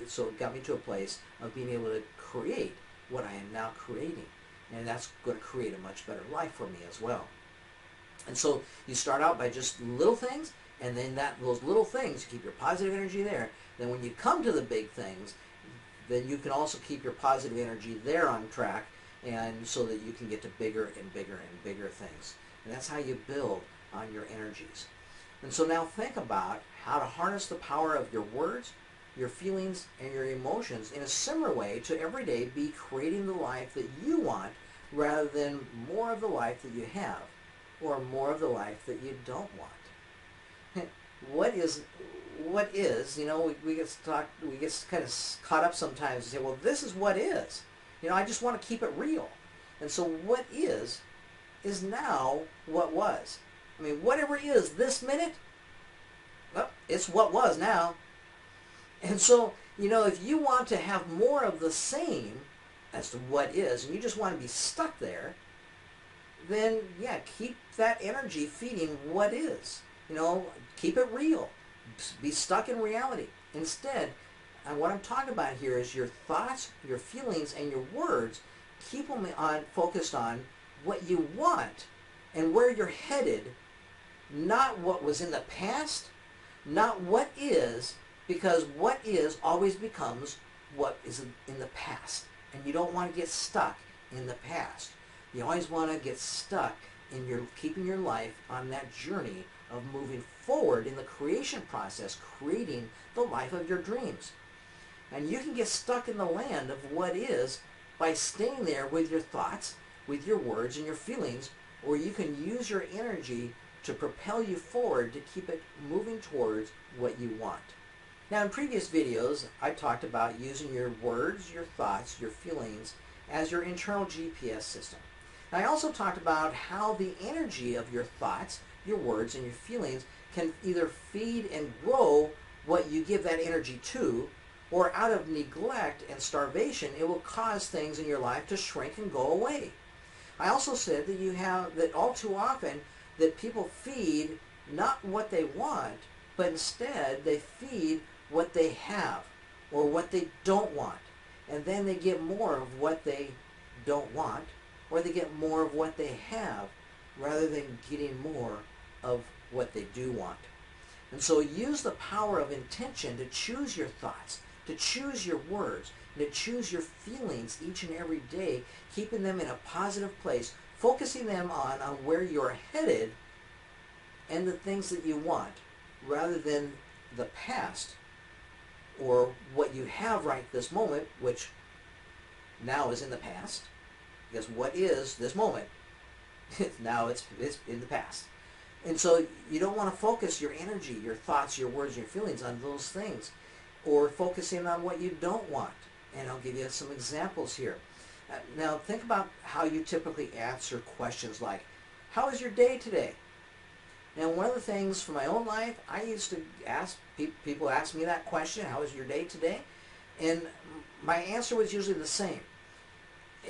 so it got me to a place of being able to create what I am now creating. And that's going to create a much better life for me as well. And so you start out by just little things, and then those little things, you keep your positive energy there. Then when you come to the big things, then you can also keep your positive energy there on track, and so that you can get to bigger and bigger and bigger things. And that's how you build on your energies. And so now think about how to harness the power of your words, your feelings, and your emotions in a similar way to every day be creating the life that you want rather than more of the life that you have or more of the life that you don't want. What is, you know, we get kind of caught up sometimes and say, well, this is what is. You know, I just want to keep it real. And so what is now what was. I mean, whatever is this minute, well, it's what was now. And so, you know, if you want to have more of the same as to what is, and you just want to be stuck there, then, yeah, keep that energy feeding what is. You know, keep it real. Be stuck in reality. Instead, what I'm talking about here is your thoughts, your feelings, and your words. Keep them focused on what you want and where you're headed, not what was in the past, not what is, because what is always becomes what is in the past. And you don't want to get stuck in the past. You always want to get stuck in keeping your life on that journey of moving forward in the creation process, creating the life of your dreams. And you can get stuck in the land of what is by staying there with your thoughts, with your words and your feelings, or you can use your energy to propel you forward to keep it moving towards what you want. Now, in previous videos, I talked about using your words, your thoughts, your feelings as your internal GPS system. And I also talked about how the energy of your thoughts, your words, and your feelings can either feed and grow what you give that energy to, or out of neglect and starvation, it will cause things in your life to shrink and go away. I also said that all too often that people feed not what they want, but instead they feed what they have or what they don't want. And then they get more of what they don't want, or they get more of what they have rather than getting more of what they do want. And so use the power of intention to choose your thoughts, to choose your words, and to choose your feelings each and every day, keeping them in a positive place, focusing them on where you're headed and the things that you want, rather than the past or what you have right this moment, which now is in the past, Because what is this moment? Now it's in the past. And so you don't want to focus your energy, your thoughts, your words, your feelings on those things, or focusing on what you don't want. And I'll give you some examples here. Now think about how you typically answer questions like, how was your day today? Now one of the things from my own life, I used to ask, people ask me that question, how was your day today? And my answer was usually the same.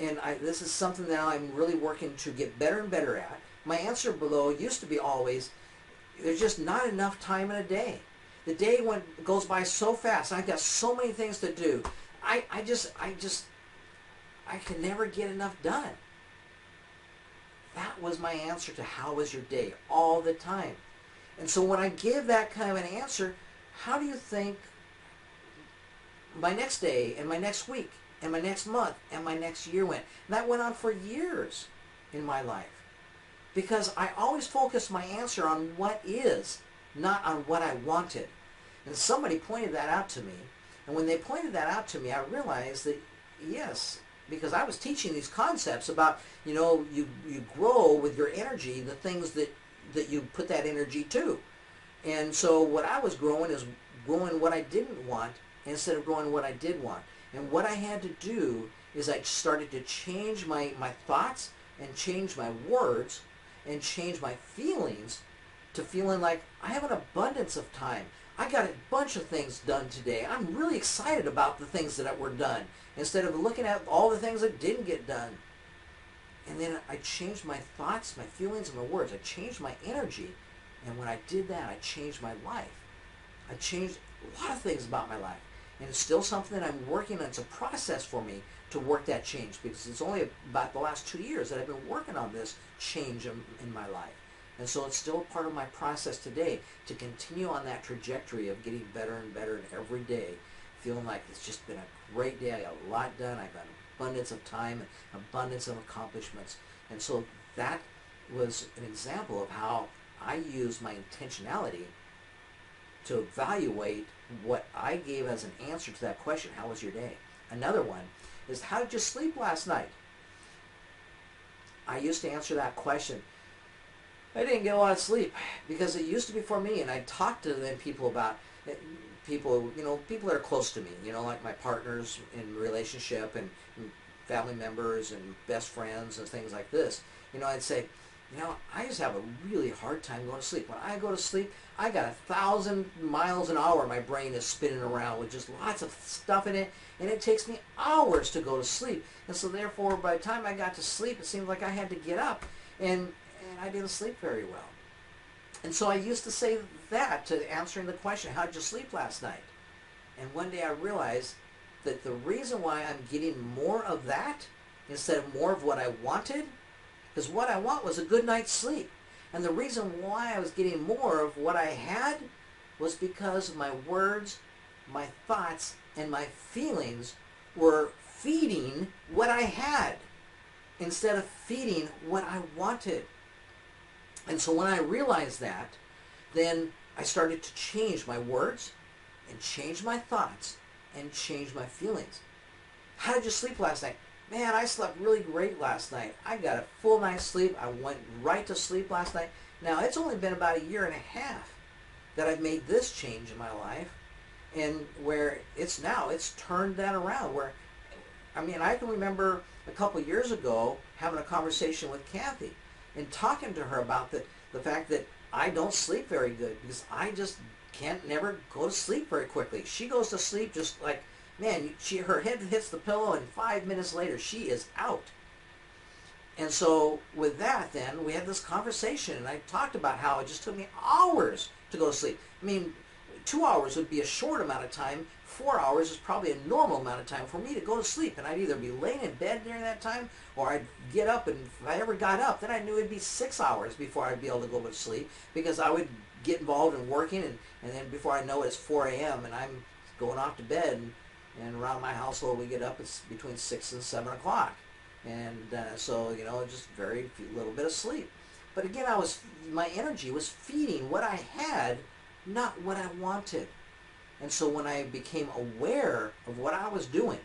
And this is something that I'm really working to get better and better at. My answer below used to be always, there's just not enough time in a day. The day goes by so fast. I've got so many things to do. I can never get enough done. That was my answer to how was your day all the time. And so when I give that kind of an answer, how do you think my next day and my next week and my next month and my next year went? And that went on for years in my life. Because I always focused my answer on what is, not on what I wanted. And somebody pointed that out to me. And when they pointed that out to me, I realized that, yes, because I was teaching these concepts about, you grow with your energy, the things that you put that energy to. And so what I was growing is growing what I didn't want instead of growing what I did want. And what I had to do is I started to change my thoughts and change my words and change my feelings to feeling like I have an abundance of time. I got a bunch of things done today. I'm really excited about the things that were done instead of looking at all the things that didn't get done. And then I changed my thoughts, my feelings, and my words. I changed my energy. And when I did that, I changed my life. I changed a lot of things about my life. And it's still something that I'm working on. It's a process for me to work that change, because it's only about the last 2 years that I've been working on this change in my life. And so it's still a part of my process today to continue on that trajectory of getting better and better every day, feeling like it's just been a great day. I got a lot done. I've got an abundance of time and abundance of accomplishments. And so that was an example of how I used my intentionality to evaluate what I gave as an answer to that question, how was your day? Another one is, how did you sleep last night? I used to answer that question, I didn't get a lot of sleep, because it used to be for me, and I talked to them people about it, people that are close to me, like my partners in relationship and family members and best friends and things like this. I'd say, I just have a really hard time going to sleep. When I go to sleep, I got 1,000 miles an hour my brain is spinning around with just lots of stuff in it, and it takes me hours to go to sleep. And so therefore, by the time I got to sleep, it seemed like I had to get up, and I didn't sleep very well. And so I used to say that to answering the question, how did you sleep last night? And one day I realized that the reason why I'm getting more of that instead of more of what I wanted, because what I want was a good night's sleep. And the reason why I was getting more of what I had was because my words, my thoughts, and my feelings were feeding what I had instead of feeding what I wanted. And so when I realized that, then I started to change my words and change my thoughts and change my feelings. How did you sleep last night? Man, I slept really great last night. I got a full night's sleep. I went right to sleep last night. Now, it's only been about 1.5 years that I've made this change in my life, and where it's turned that around. Where, I can remember a couple years ago having a conversation with Kathy and talking to her about the fact that I don't sleep very good because I just can't never go to sleep very quickly. She goes to sleep just like, man, her head hits the pillow and 5 minutes later she is out. And so with that, then we had this conversation, and I talked about how it just took me hours to go to sleep. 2 hours would be a short amount of time. 4 hours is probably a normal amount of time for me to go to sleep, and I'd either be laying in bed during that time, or I'd get up, and if I ever got up, then I knew it'd be 6 hours before I'd be able to go to sleep, because I would get involved in working, and then before I know it, it's 4 a.m., and I'm going off to bed, and around my household we get up, it's between 6 and 7 o'clock. And so, just very little bit of sleep. But again, my energy was feeding what I had, not what I wanted. And so when I became aware of what I was doing,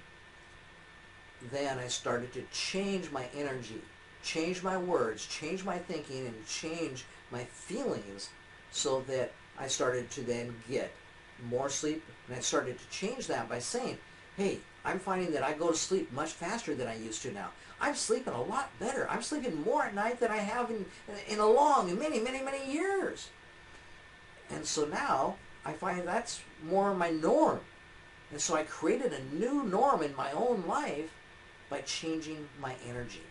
then I started to change my energy, change my words, change my thinking, and change my feelings so that I started to then get more sleep. And I started to change that by saying, hey, I'm finding that I go to sleep much faster than I used to now. I'm sleeping a lot better. I'm sleeping more at night than I have in many years. And so now I find that's more my norm. And so I created a new norm in my own life by changing my energy.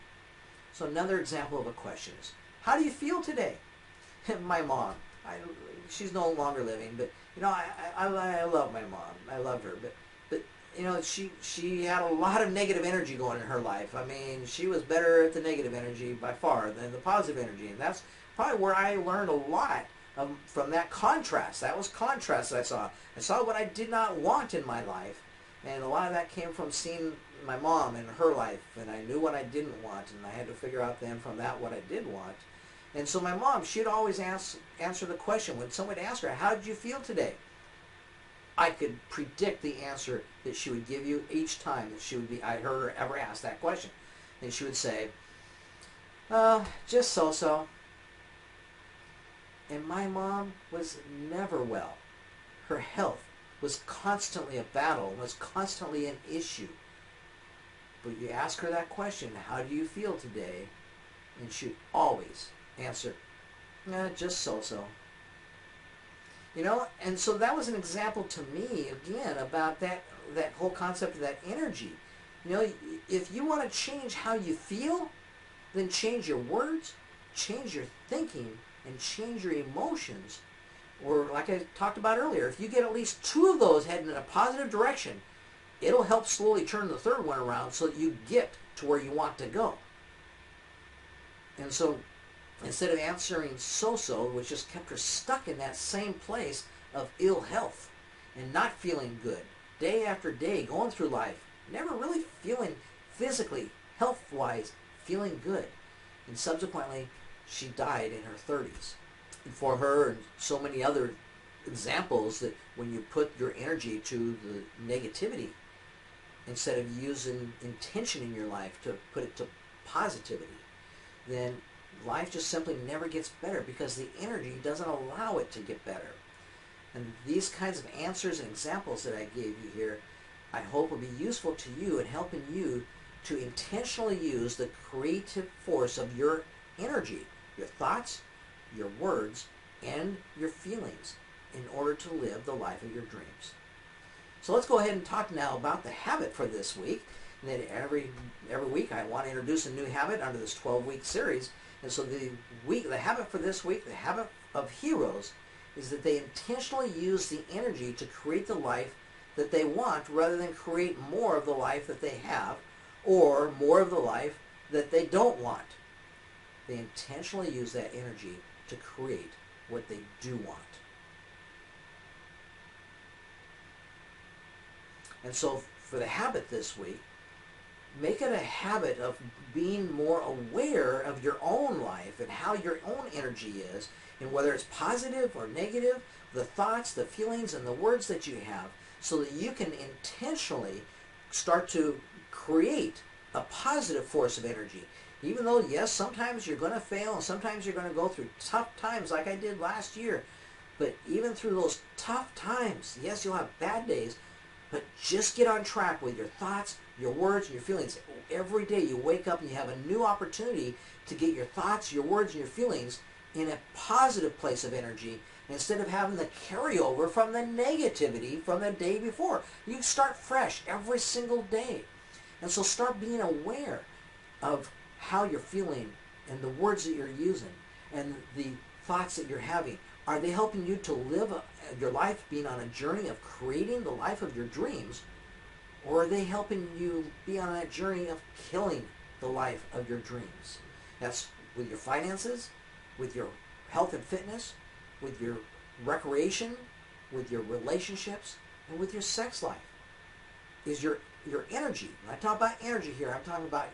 So another example of a question is, how do you feel today? My mom, she's no longer living, but you know, I love my mom. I love her, but you know, she had a lot of negative energy going in her life. I mean, she was better at the negative energy by far than the positive energy, and that's probably where I learned a lot from that contrast. That was contrast that I saw. I saw what I did not want in my life, and a lot of that came from seeing my mom and her life, and I knew what I didn't want, and I had to figure out then from that what I did want. And so my mom, she'd always answer the question when someone would ask her, how did you feel today? I could predict the answer that she would give you each time that I heard her ever ask that question. And she would say, just so-so. And my mom was never well. Her health was constantly a battle, was constantly an issue. But you ask her that question, how do you feel today? And she'd always answer, just so-so. You know, and so that was an example to me, again, about that whole concept of that energy. You know, if you want to change how you feel, then change your words, change your thinking, and change your emotions. Or like I talked about earlier, if you get at least two of those heading in a positive direction, it'll help slowly turn the third one around so that you get to where you want to go. And so instead of answering so-so, which just kept her stuck in that same place of ill health and not feeling good, day after day, going through life, never really feeling physically, health-wise, feeling good. And subsequently, she died in her 30s. And for her and so many other examples that when you put your energy to the negativity, instead of using intention in your life to put it to positivity, then life just simply never gets better because the energy doesn't allow it to get better. And these kinds of answers and examples that I gave you here, I hope will be useful to you in helping you to intentionally use the creative force of your energy, your thoughts, your words, and your feelings in order to live the life of your dreams. So let's go ahead and talk now about the habit for this week. And then every week I want to introduce a new habit under this 12-week series. And so the habit for this week, the habit of heroes, is that they intentionally use the energy to create the life that they want rather than create more of the life that they have or more of the life that they don't want. They intentionally use that energy to create what they do want. And so for the habit this week, make it a habit of being more aware of your own life and how your own energy is, and whether it's positive or negative, the thoughts, the feelings, and the words that you have, so that you can intentionally start to create a positive force of energy. Even though, yes, sometimes you're going to fail and sometimes you're going to go through tough times like I did last year. But even through those tough times, yes, you'll have bad days, but just get on track with your thoughts, your words, and your feelings. Every day you wake up and you have a new opportunity to get your thoughts, your words, and your feelings in a positive place of energy instead of having the carryover from the negativity from the day before. You start fresh every single day. And so start being aware of how you're feeling and the words that you're using and the thoughts that you're having. Are they helping you to live your life being on a journey of creating the life of your dreams, or are they helping you be on that journey of killing the life of your dreams? That's with your finances, with your health and fitness, with your recreation, with your relationships, and with your sex life. Is your energy, when I talk about energy here, I'm talking about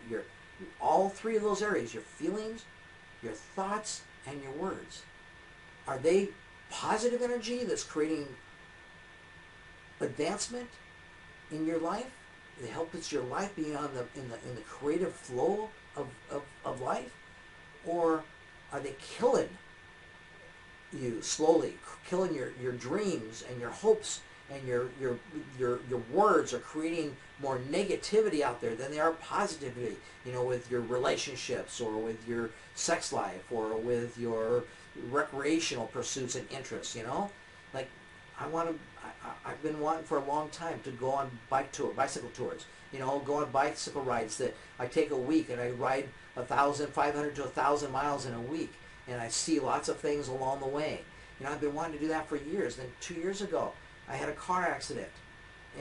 all three of those areas, your feelings, your thoughts, and your words. Are they positive energy that's creating advancement in your life? they help put your life be on in the creative flow of life, or are they killing you slowly, killing your dreams and your hopes, and your words are creating more negativity out there than they are positivity, with your relationships, or with your sex life, or with your recreational pursuits and interests, like I've been wanting for a long time to go on bicycle tours, go on bicycle rides that I take a week and I ride 500 to 1,000 miles in a week, and I see lots of things along the way. I've been wanting to do that for years. Then 2 years ago, I had a car accident,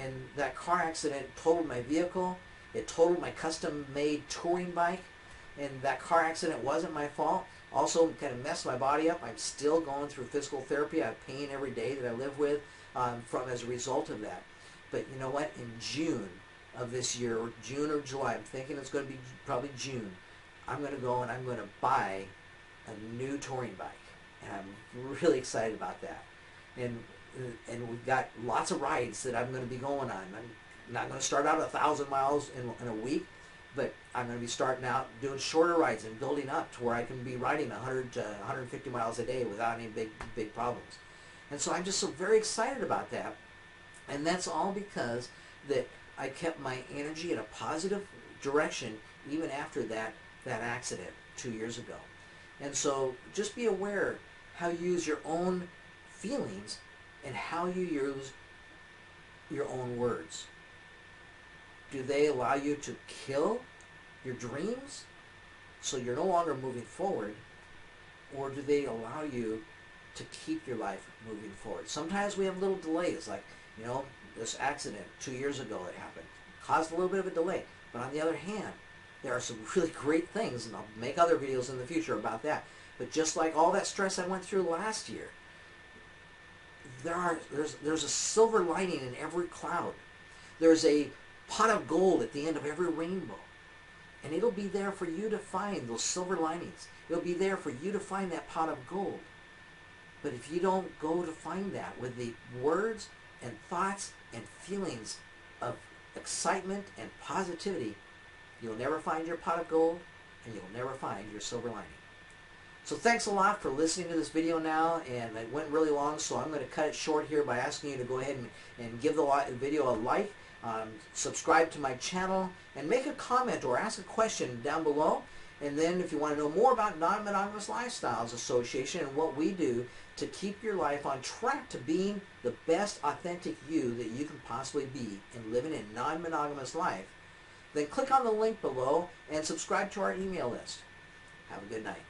and that car accident totaled my vehicle. It totaled my custom-made touring bike, and that car accident wasn't my fault. Also, kind of messed my body up. I'm still going through physical therapy. I have pain every day that I live with as a result of that. But you know what? In June of this year, or June or July, I'm thinking it's going to be probably June, I'm going to go and I'm going to buy a new touring bike. And I'm really excited about that. And we've got lots of rides that I'm going to be going on. I'm not going to start out 1,000 miles in a week, but I'm going to be starting out doing shorter rides and building up to where I can be riding 100 to 150 miles a day without any big problems. And so I'm just so very excited about that. And that's all because that I kept my energy in a positive direction even after that accident 2 years ago. And so just be aware how you use your own feelings and how you use your own words. Do they allow you to kill your dreams so you're no longer moving forward, or do they allow you to keep your life moving forward? Sometimes we have little delays, like this accident 2 years ago that happened caused a little bit of a delay. But on the other hand, there are some really great things, and I'll make other videos in the future about that. But just like all that stress I went through last year, there's a silver lining in every cloud. There's a pot of gold at the end of every rainbow. And it'll be there for you to find those silver linings. It'll be there for you to find that pot of gold. But if you don't go to find that with the words and thoughts and feelings of excitement and positivity, you'll never find your pot of gold, and you'll never find your silver lining. So thanks a lot for listening to this video now, and it went really long, so I'm going to cut it short here by asking you to go ahead and give the video a like, subscribe to my channel, and make a comment or ask a question down below. And then if you want to know more about Non-Monogamous Lifestyles Association and what we do to keep your life on track to being the best authentic you that you can possibly be in living a non-monogamous life, then click on the link below and subscribe to our email list. Have a good night.